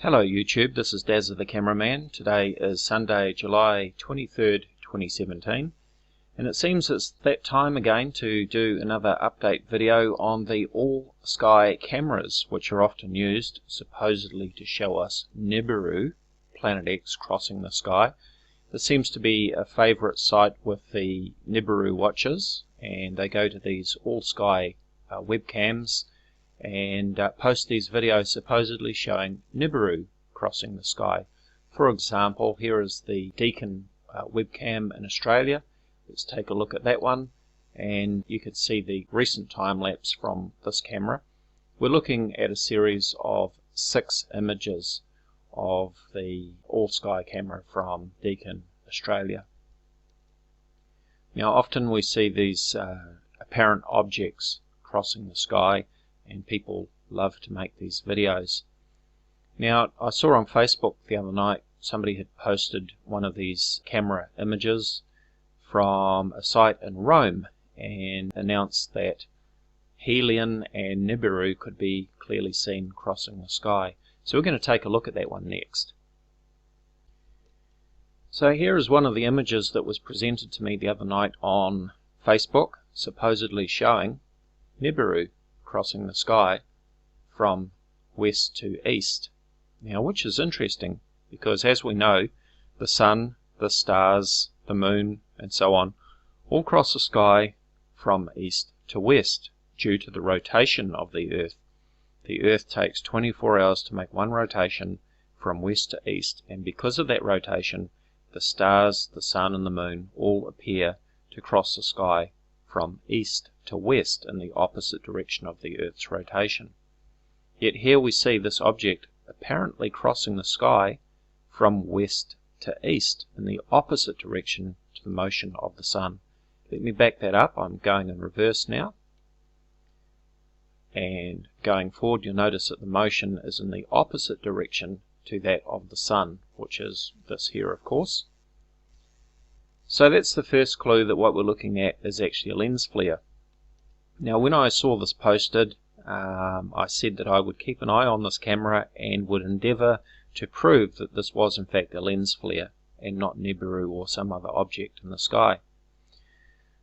Hello YouTube, this is Dazza the Cameraman. Today is Sunday, July 23rd, 2017, and it seems it's that time again to do another update video on the AllSky cameras, which are often used supposedly to show us Nibiru, Planet X, crossing the sky. This seems to be a favourite site with the Nibiru watchers, and they go to these AllSky webcams and post these videos supposedly showing Nibiru crossing the sky. For example, here is the Deacon webcam in Australia. Let's take a look at that one, and you can see the recent time lapse from this camera. We're looking at a series of 6 images of the AllSky camera from Deacon, Australia. Now often we see these apparent objects crossing the sky, and people love to make these videos. Now I saw on Facebook the other night somebody had posted one of these camera images from a site in Rome and announced that Helion and Nibiru could be clearly seen crossing the sky. So we're going to take a look at that one next. So here is one of the images that was presented to me the other night on Facebook, supposedly showing Nibiru crossing the sky from west to east. Now, which is interesting because, as we know, the sun, the stars, the moon, and so on all cross the sky from east to west due to the rotation of the Earth. The Earth takes 24 hours to make one rotation from west to east, and because of that rotation, the stars, the sun, and the moon all appear to cross the sky from east to west in the opposite direction of the Earth's rotation. Yet here we see this object apparently crossing the sky from west to east in the opposite direction to the motion of the sun. Let me back that up. I'm going in reverse now. And going forward, you'll notice that the motion is in the opposite direction to that of the sun, which is this here, of course. So that's the first clue that what we're looking at is actually a lens flare. Now when I saw this posted, I said that I would keep an eye on this camera and would endeavour to prove that this was in fact a lens flare and not Nibiru or some other object in the sky.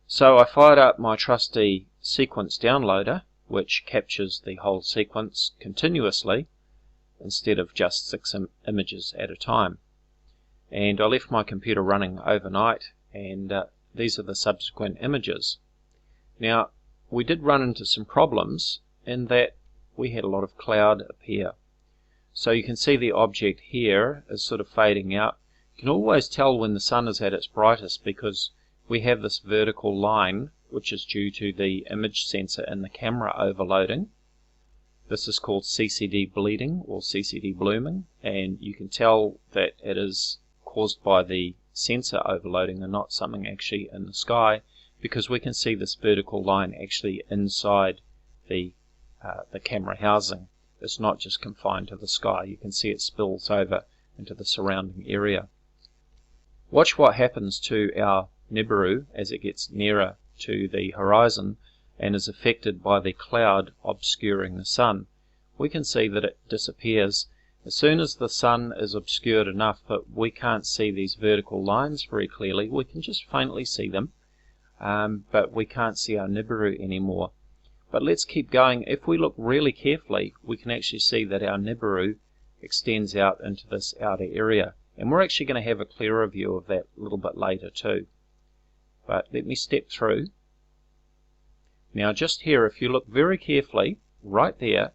So I fired up my trusty sequence downloader, which captures the whole sequence continuously instead of just 6 images at a time. And I left my computer running overnight, and these are the subsequent images. Now we did run into some problems in that we had a lot of cloud appear. So you can see the object here is sort of fading out. You can always tell when the sun is at its brightest because we have this vertical line which is due to the image sensor in the camera overloading. This is called CCD bleeding or CCD blooming, and you can tell that it is caused by the sensor overloading and not something actually in the sky, because we can see this vertical line actually inside the camera housing. It's not just confined to the sky. You can see it spills over into the surrounding area. Watch what happens to our Nibiru as it gets nearer to the horizon and is affected by the cloud obscuring the sun. We can see that it disappears as soon as the sun is obscured enough that we can't see these vertical lines very clearly. We can just faintly see them, but we can't see our Nibiru anymore. But let's keep going. If we look really carefully, we can actually see that our Nibiru extends out into this outer area, and we're actually going to have a clearer view of that a little bit later too. But let me step through. Now just here, if you look very carefully, right there,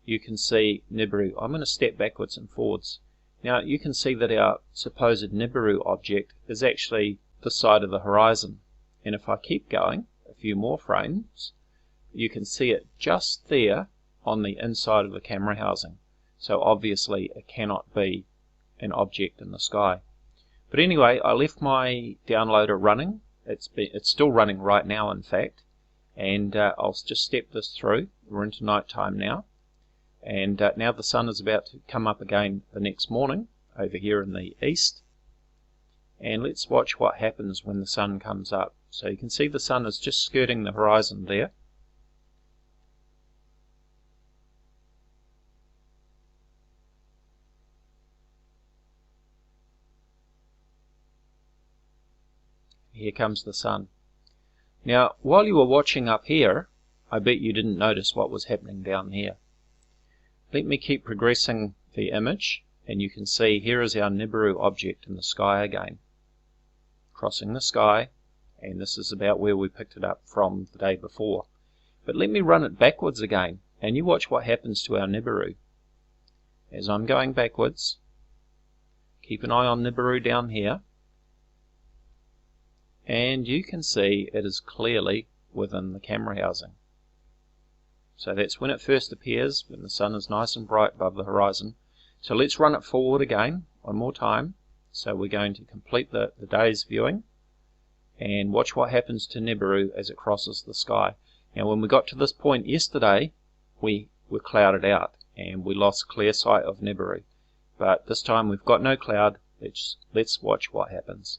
you can see Nibiru. I'm going to step backwards and forwards. Now you can see that our supposed Nibiru object is actually the side of the horizon. And if I keep going a few more frames, you can see it just there on the inside of the camera housing. So obviously it cannot be an object in the sky. But anyway, I left my downloader running. It's still running right now, in fact. And I'll just step this through. We're into night time now. And now the sun is about to come up again the next morning over here in the east. And let's watch what happens when the sun comes up. So you can see the sun is just skirting the horizon there. here comes the sun. Now, while you were watching up here, I bet you didn't notice what was happening down here. Let me keep progressing the image, and you can see here is our Nibiru object in the sky again, crossing the sky, and this is about where we picked it up from the day before. But let me run it backwards again, and you watch what happens to our Nibiru. As I'm going backwards, keep an eye on Nibiru down here, and you can see it is clearly within the camera housing. So that's when it first appears, when the sun is nice and bright above the horizon. So let's run it forward again, one more time. So we're going to complete the day's viewing, and watch what happens to Nibiru as it crosses the sky. Now when we got to this point yesterday, we were clouded out, and we lost clear sight of Nibiru. But this time we've got no cloud. Let's watch what happens.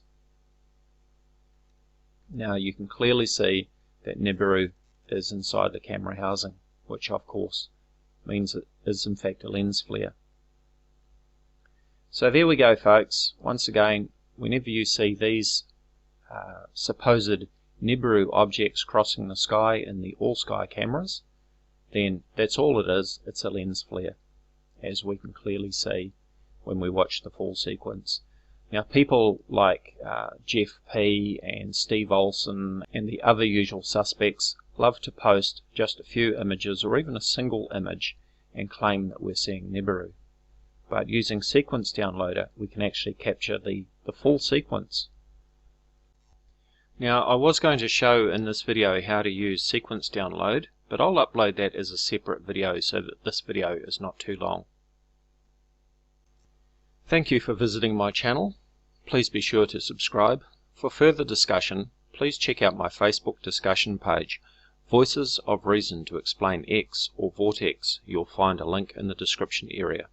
Now you can clearly see that Nibiru is inside the camera housing, which of course means it is in fact a lens flare. So there we go, folks. Once again, whenever you see these supposed Nibiru objects crossing the sky in the AllSky cameras, then that's all it is. It's a lens flare, as we can clearly see when we watch the full sequence. Now people like Jeff P. and Steve Olson and the other usual suspects love to post just a few images or even a single image and claim that we're seeing Nibiru. But using Sequence Downloader, we can actually capture the full sequence. Now I was going to show in this video how to use Sequence Download, but I'll upload that as a separate video so that this video is not too long. Thank you for visiting my channel. Please be sure to subscribe. For further discussion, please check out my Facebook discussion page, Voices of Reason to Explain X or Vortex. You'll find a link in the description area.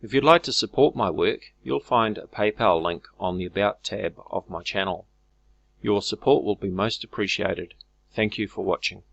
If you'd like to support my work, you'll find a PayPal link on the About tab of my channel. Your support will be most appreciated. Thank you for watching.